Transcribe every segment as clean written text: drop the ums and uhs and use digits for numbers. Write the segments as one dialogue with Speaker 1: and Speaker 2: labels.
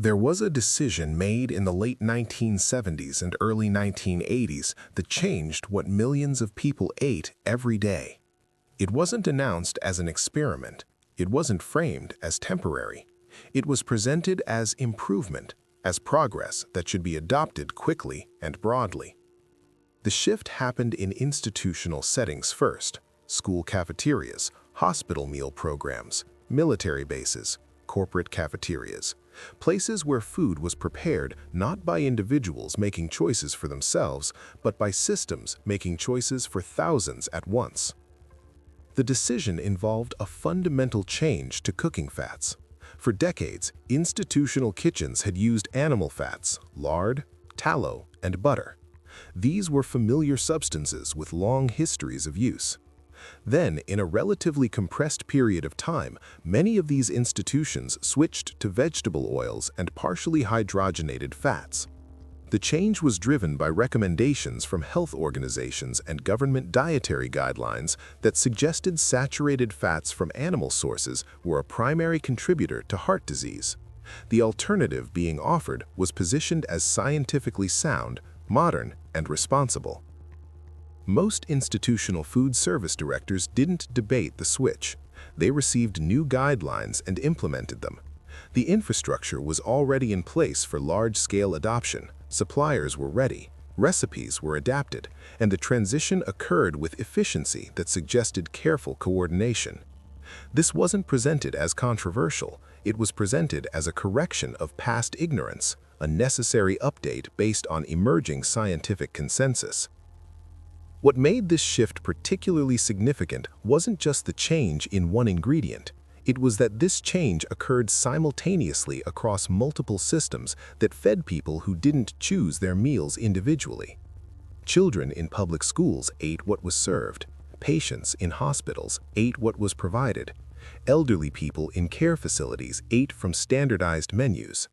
Speaker 1: There was a decision made in the late 1970s and early 1980s that changed what millions of people ate every day. It wasn't announced as an experiment. It wasn't framed as temporary. It was presented as improvement, as progress that should be adopted quickly and broadly. The shift happened in institutional settings first: school cafeterias, hospital meal programs, military bases, corporate cafeterias, places where food was prepared not by individuals making choices for themselves, but by systems making choices for thousands at once. The decision involved a fundamental change to cooking fats. For decades, institutional kitchens had used animal fats, lard, tallow, and butter. These were familiar substances with long histories of use. Then, in a relatively compressed period of time, many of these institutions switched to vegetable oils and partially hydrogenated fats. The change was driven by recommendations from health organizations and government dietary guidelines that suggested saturated fats from animal sources were a primary contributor to heart disease. The alternative being offered was positioned as scientifically sound, modern, and responsible. Most institutional food service directors didn't debate the switch. They received new guidelines and implemented them. The infrastructure was already in place for large-scale adoption. Suppliers were ready, recipes were adapted, and the transition occurred with efficiency that suggested careful coordination. This wasn't presented as controversial. It was presented as a correction of past ignorance, a necessary update based on emerging scientific consensus. What made this shift particularly significant wasn't just the change in one ingredient. It was that this change occurred simultaneously across multiple systems that fed people who didn't choose their meals individually. Children in public schools ate what was served. Patients in hospitals ate what was provided. Elderly people in care facilities ate from standardized menus.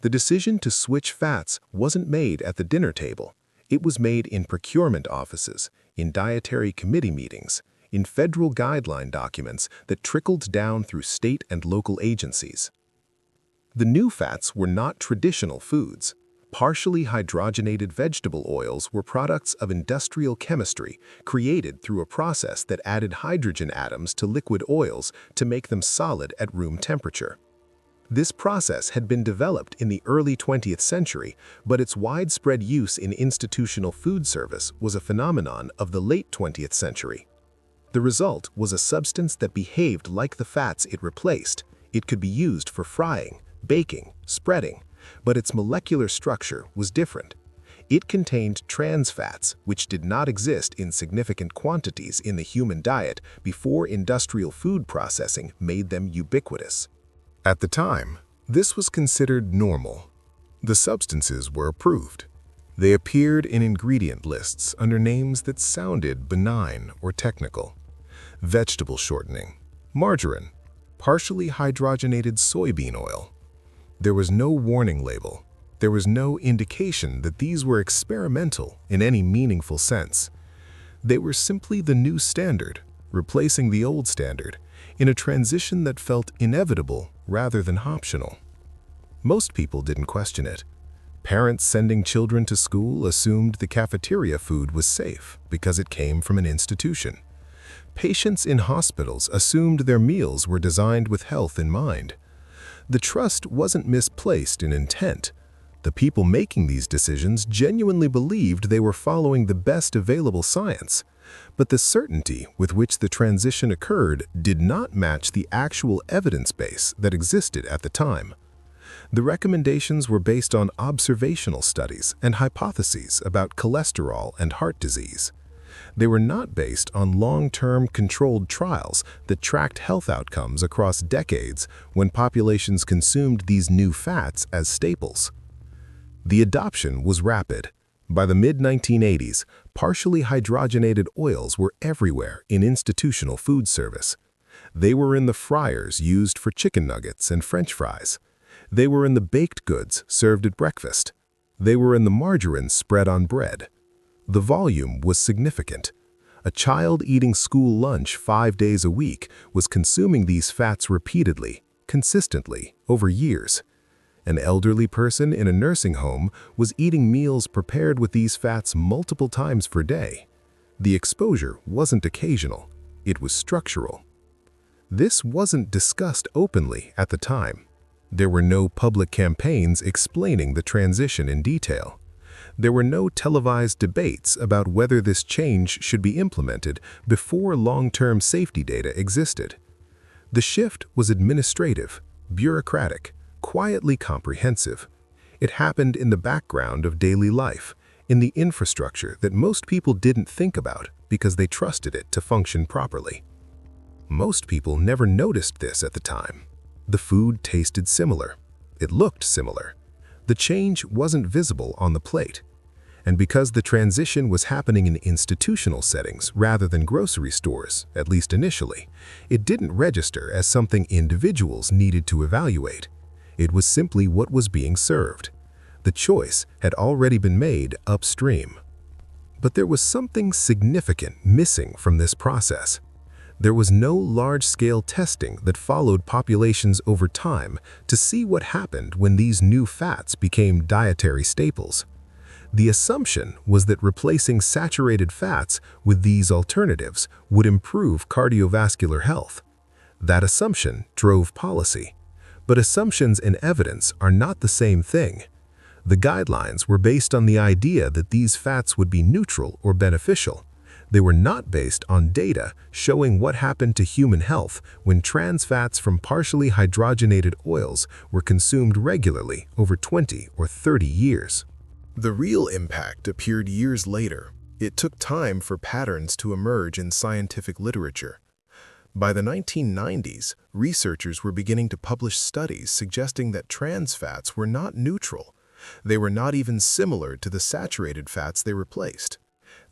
Speaker 1: The decision to switch fats wasn't made at the dinner table. It was made in procurement offices, in dietary committee meetings, in federal guideline documents that trickled down through state and local agencies. The new fats were not traditional foods. Partially hydrogenated vegetable oils were products of industrial chemistry created through a process that added hydrogen atoms to liquid oils to make them solid at room temperature. This process had been developed in the early 20th century, but its widespread use in institutional food service was a phenomenon of the late 20th century. The result was a substance that behaved like the fats it replaced. It could be used for frying, baking, spreading, but its molecular structure was different. It contained trans fats, which did not exist in significant quantities in the human diet before industrial food processing made them ubiquitous. At the time, this was considered normal. The substances were approved. They appeared in ingredient lists under names that sounded benign or technical: vegetable shortening, margarine, partially hydrogenated soybean oil. There was no warning label. There was no indication that these were experimental in any meaningful sense. They were simply the new standard, replacing the old standard, in a transition that felt inevitable rather than optional. Most people didn't question it. Parents sending children to school assumed the cafeteria food was safe because it came from an institution. Patients in hospitals assumed their meals were designed with health in mind. The trust wasn't misplaced in intent. The people making these decisions genuinely believed they were following the best available science. But the certainty with which the transition occurred did not match the actual evidence base that existed at the time. The recommendations were based on observational studies and hypotheses about cholesterol and heart disease. They were not based on long-term controlled trials that tracked health outcomes across decades when populations consumed these new fats as staples. The adoption was rapid. By the mid-1980s, partially hydrogenated oils were everywhere in institutional food service. They were in the fryers used for chicken nuggets and French fries. They were in the baked goods served at breakfast. They were in the margarine spread on bread. The volume was significant. A child eating school lunch 5 days a week was consuming these fats repeatedly, consistently, over years. An elderly person in a nursing home was eating meals prepared with these fats multiple times per day. The exposure wasn't occasional, it was structural. This wasn't discussed openly at the time. There were no public campaigns explaining the transition in detail. There were no televised debates about whether this change should be implemented before long-term safety data existed. The shift was administrative, bureaucratic, quietly comprehensive. It happened in the background of daily life, in the infrastructure that most people didn't think about because they trusted it to function properly. Most people never noticed this at the time. The food tasted similar. It looked similar. The change wasn't visible on the plate. And because the transition was happening in institutional settings rather than grocery stores, at least initially, it didn't register as something individuals needed to evaluate. It was simply what was being served. The choice had already been made upstream. But there was something significant missing from this process. There was no large-scale testing that followed populations over time to see what happened when these new fats became dietary staples. The assumption was that replacing saturated fats with these alternatives would improve cardiovascular health. That assumption drove policy. But assumptions and evidence are not the same thing. The guidelines were based on the idea that these fats would be neutral or beneficial. They were not based on data showing what happened to human health when trans fats from partially hydrogenated oils were consumed regularly over 20 or 30 years. The real impact appeared years later. It took time for patterns to emerge in scientific literature. By the 1990s, researchers were beginning to publish studies suggesting that trans fats were not neutral. They were not even similar to the saturated fats they replaced.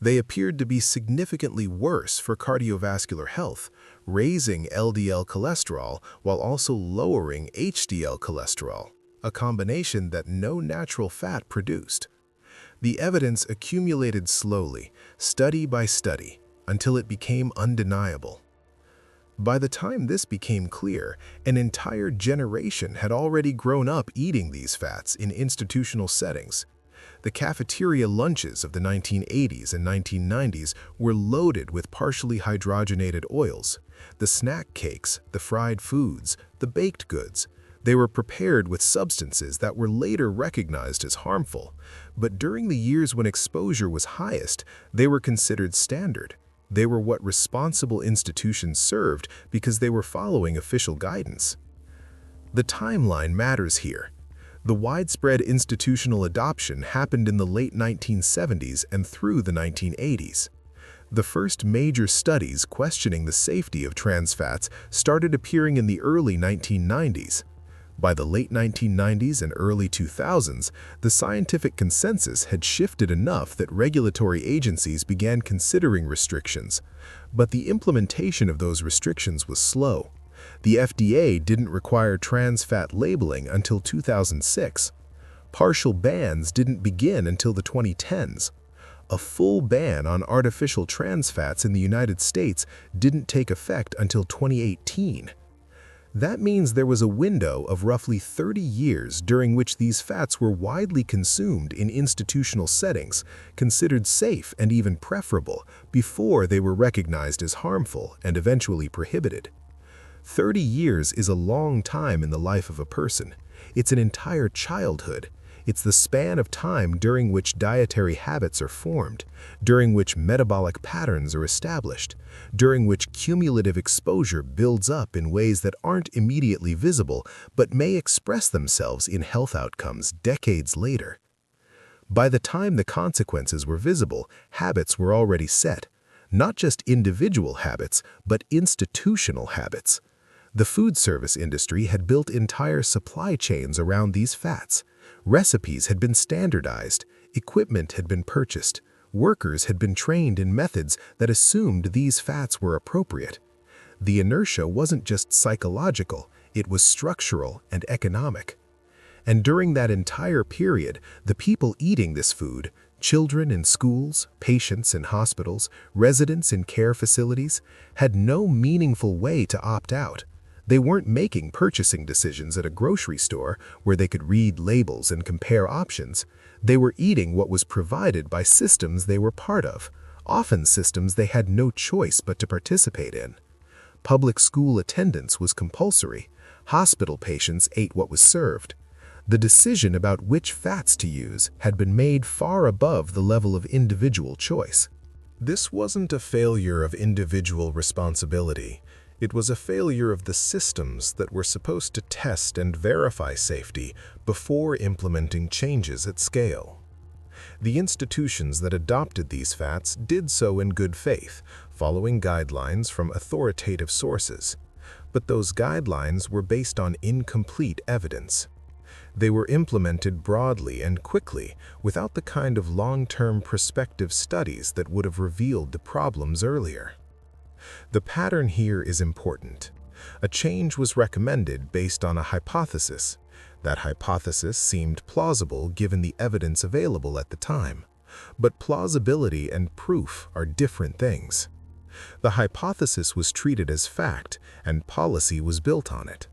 Speaker 1: They appeared to be significantly worse for cardiovascular health, raising LDL cholesterol while also lowering HDL cholesterol, a combination that no natural fat produced. The evidence accumulated slowly, study by study, until it became undeniable. By the time this became clear, an entire generation had already grown up eating these fats in institutional settings. The cafeteria lunches of the 1980s and 1990s were loaded with partially hydrogenated oils. The snack cakes, the fried foods, the baked goods. They were prepared with substances that were later recognized as harmful. But during the years when exposure was highest, they were considered standard. They were what responsible institutions served because they were following official guidance. The timeline matters here. The widespread institutional adoption happened in the late 1970s and through the 1980s. The first major studies questioning the safety of trans fats started appearing in the early 1990s. By the late 1990s and early 2000s, the scientific consensus had shifted enough that regulatory agencies began considering restrictions. But the implementation of those restrictions was slow. The FDA didn't require trans fat labeling until 2006. Partial bans didn't begin until the 2010s. A full ban on artificial trans fats in the United States didn't take effect until 2018. That means there was a window of roughly 30 years during which these fats were widely consumed in institutional settings, considered safe and even preferable, before they were recognized as harmful and eventually prohibited. 30 years is a long time in the life of a person. It's an entire childhood. It's the span of time during which dietary habits are formed, during which metabolic patterns are established, during which cumulative exposure builds up in ways that aren't immediately visible but may express themselves in health outcomes decades later. By the time the consequences were visible, habits were already set. Not just individual habits, but institutional habits. The food service industry had built entire supply chains around these fats. Recipes had been standardized, equipment had been purchased, workers had been trained in methods that assumed these fats were appropriate. The inertia wasn't just psychological, it was structural and economic. And during that entire period, the people eating this food, children in schools, patients in hospitals, residents in care facilities, had no meaningful way to opt out. They weren't making purchasing decisions at a grocery store where they could read labels and compare options. They were eating what was provided by systems they were part of, often systems they had no choice but to participate in. Public school attendance was compulsory. Hospital patients ate what was served. The decision about which fats to use had been made far above the level of individual choice. This wasn't a failure of individual responsibility. It was a failure of the systems that were supposed to test and verify safety before implementing changes at scale. The institutions that adopted these fats did so in good faith, following guidelines from authoritative sources. But those guidelines were based on incomplete evidence. They were implemented broadly and quickly, without the kind of long-term prospective studies that would have revealed the problems earlier. The pattern here is important. A change was recommended based on a hypothesis. That hypothesis seemed plausible given the evidence available at the time. But plausibility and proof are different things. The hypothesis was treated as fact, and policy was built on it.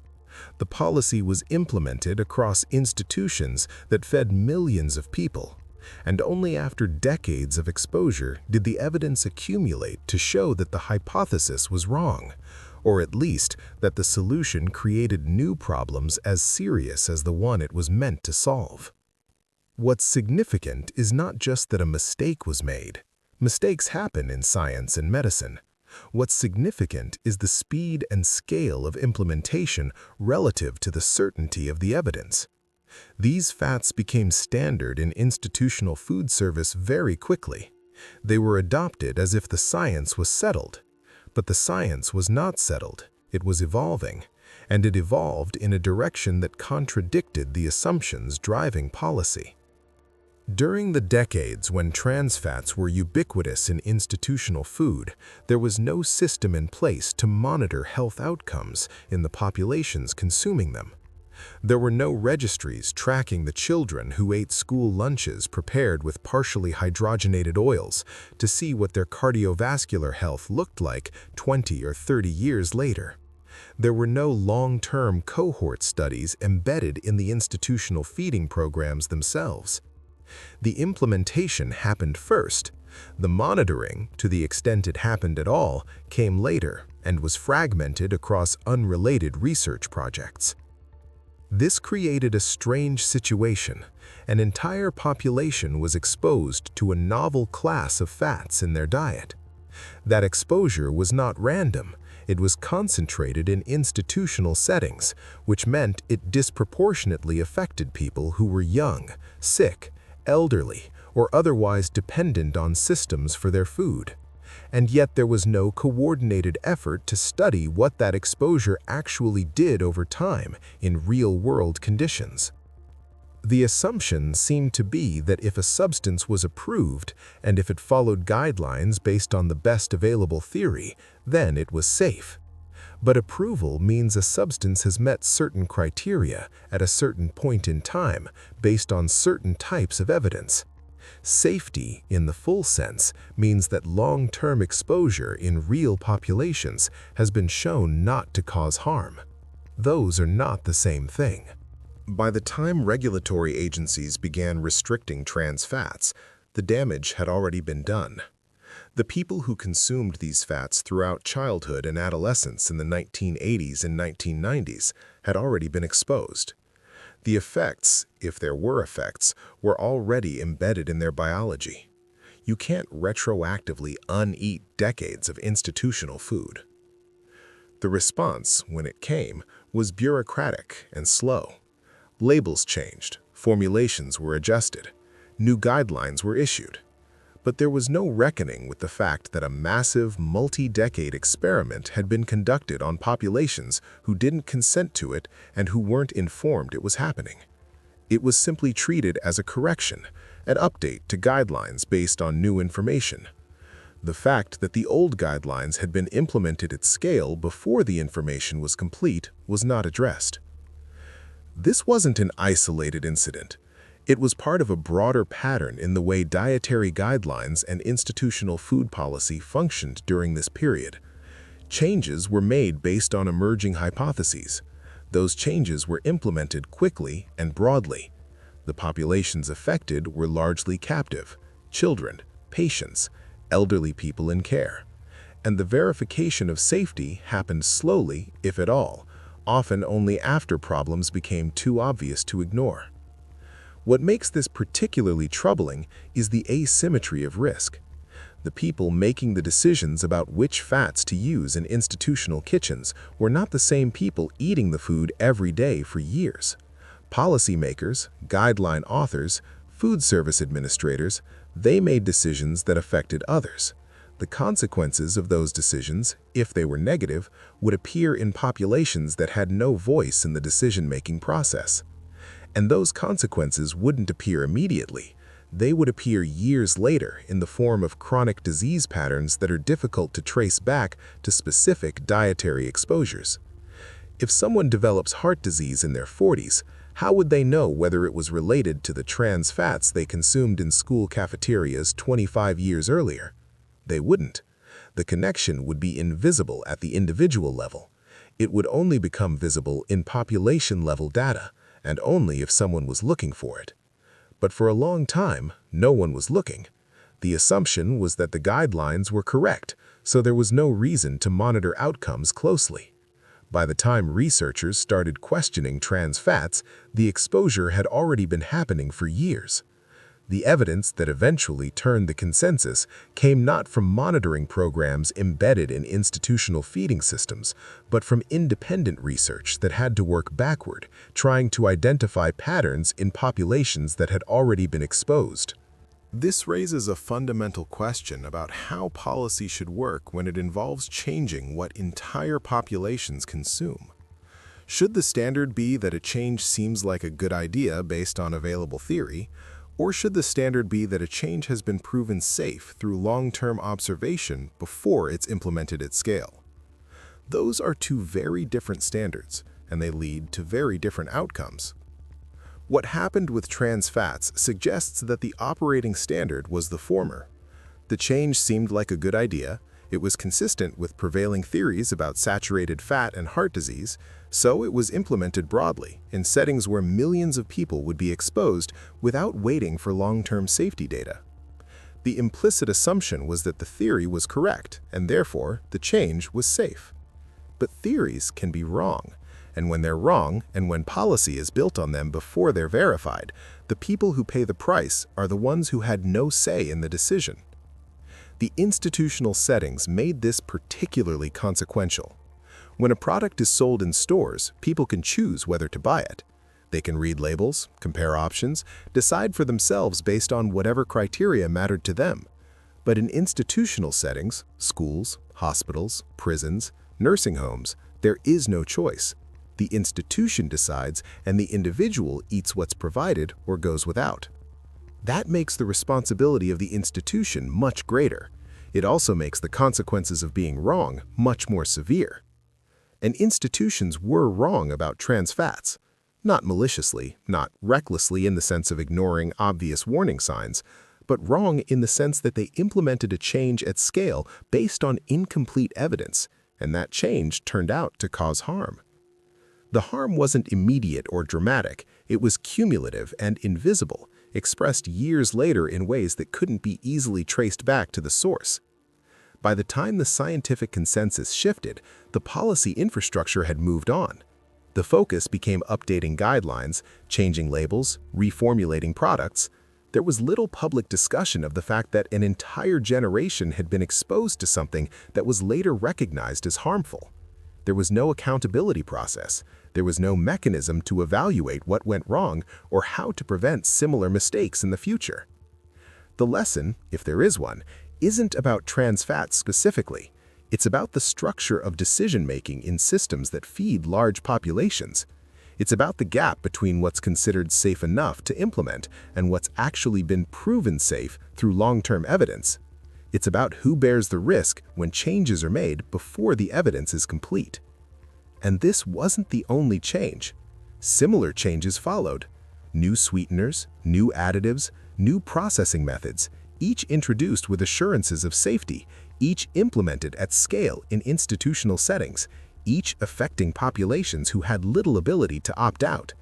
Speaker 1: The policy was implemented across institutions that fed millions of people. And only after decades of exposure did the evidence accumulate to show that the hypothesis was wrong, or at least that the solution created new problems as serious as the one it was meant to solve. What's significant is not just that a mistake was made. Mistakes happen in science and medicine. What's significant is the speed and scale of implementation relative to the certainty of the evidence. These fats became standard in institutional food service very quickly. They were adopted as if the science was settled. But the science was not settled, it was evolving, and it evolved in a direction that contradicted the assumptions driving policy. During the decades when trans fats were ubiquitous in institutional food, there was no system in place to monitor health outcomes in the populations consuming them. There were no registries tracking the children who ate school lunches prepared with partially hydrogenated oils to see what their cardiovascular health looked like 20 or 30 years later. There were no long-term cohort studies embedded in the institutional feeding programs themselves. The implementation happened first. The monitoring, to the extent it happened at all, came later and was fragmented across unrelated research projects. This created a strange situation. An entire population was exposed to a novel class of fats in their diet. That exposure was not random. It was concentrated in institutional settings, which meant it disproportionately affected people who were young, sick, elderly, or otherwise dependent on systems for their food. And yet there was no coordinated effort to study what that exposure actually did over time in real-world conditions. The assumption seemed to be that if a substance was approved and if it followed guidelines based on the best available theory, then it was safe. But approval means a substance has met certain criteria at a certain point in time based on certain types of evidence. Safety, in the full sense, means that long-term exposure in real populations has been shown not to cause harm. Those are not the same thing. By the time regulatory agencies began restricting trans fats, the damage had already been done. The people who consumed these fats throughout childhood and adolescence in the 1980s and 1990s had already been exposed. The effects, if there were effects, were already embedded in their biology. You can't retroactively uneat decades of institutional food. The response, when it came, was bureaucratic and slow. Labels changed, formulations were adjusted, new guidelines were issued. But there was no reckoning with the fact that a massive, multi-decade experiment had been conducted on populations who didn't consent to it and who weren't informed it was happening. It was simply treated as a correction, an update to guidelines based on new information. The fact that the old guidelines had been implemented at scale before the information was complete was not addressed. This wasn't an isolated incident. It was part of a broader pattern in the way dietary guidelines and institutional food policy functioned during this period. Changes were made based on emerging hypotheses. Those changes were implemented quickly and broadly. The populations affected were largely captive, children, patients, elderly people in care. And the verification of safety happened slowly, if at all, often only after problems became too obvious to ignore. What makes this particularly troubling is the asymmetry of risk. The people making the decisions about which fats to use in institutional kitchens were not the same people eating the food every day for years. Policymakers, guideline authors, food service administrators, they made decisions that affected others. The consequences of those decisions, if they were negative, would appear in populations that had no voice in the decision-making process. And those consequences wouldn't appear immediately. They would appear years later in the form of chronic disease patterns that are difficult to trace back to specific dietary exposures. If someone develops heart disease in their 40s, how would they know whether it was related to the trans fats they consumed in school cafeterias 25 years earlier? They wouldn't. The connection would be invisible at the individual level. It would only become visible in population-level data, and only if someone was looking for it. But for a long time, no one was looking. The assumption was that the guidelines were correct, so there was no reason to monitor outcomes closely. By the time researchers started questioning trans fats, the exposure had already been happening for years. The evidence that eventually turned the consensus came not from monitoring programs embedded in institutional feeding systems, but from independent research that had to work backward, trying to identify patterns in populations that had already been exposed. This raises a fundamental question about how policy should work when it involves changing what entire populations consume. Should the standard be that a change seems like a good idea based on available theory, or should the standard be that a change has been proven safe through long-term observation before it's implemented at scale? Those are two very different standards, and they lead to very different outcomes. What happened with trans fats suggests that the operating standard was the former. The change seemed like a good idea, it was consistent with prevailing theories about saturated fat and heart disease, so it was implemented broadly in settings where millions of people would be exposed without waiting for long-term safety data. The implicit assumption was that the theory was correct, and therefore the change was safe. But theories can be wrong, and when they're wrong, and when policy is built on them before they're verified, the people who pay the price are the ones who had no say in the decision. The institutional settings made this particularly consequential. When a product is sold in stores, people can choose whether to buy it. They can read labels, compare options, decide for themselves based on whatever criteria mattered to them. But in institutional settings, schools, hospitals, prisons, nursing homes, there is no choice. The institution decides, and the individual eats what's provided or goes without. That makes the responsibility of the institution much greater. It also makes the consequences of being wrong much more severe. And institutions were wrong about trans fats. Not maliciously, not recklessly in the sense of ignoring obvious warning signs, but wrong in the sense that they implemented a change at scale based on incomplete evidence, and that change turned out to cause harm. The harm wasn't immediate or dramatic, it was cumulative and invisible, expressed years later in ways that couldn't be easily traced back to the source. By the time the scientific consensus shifted, the policy infrastructure had moved on. The focus became updating guidelines, changing labels, reformulating products. There was little public discussion of the fact that an entire generation had been exposed to something that was later recognized as harmful. There was no accountability process. There was no mechanism to evaluate what went wrong or how to prevent similar mistakes in the future. The lesson, if there is one, isn't about trans fats specifically. It's about the structure of decision-making in systems that feed large populations. It's about the gap between what's considered safe enough to implement and what's actually been proven safe through long-term evidence. It's about who bears the risk when changes are made before the evidence is complete. And this wasn't the only change. Similar changes followed. New sweeteners, new additives, new processing methods, each introduced with assurances of safety, each implemented at scale in institutional settings, each affecting populations who had little ability to opt out.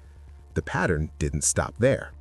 Speaker 1: The pattern didn't stop there.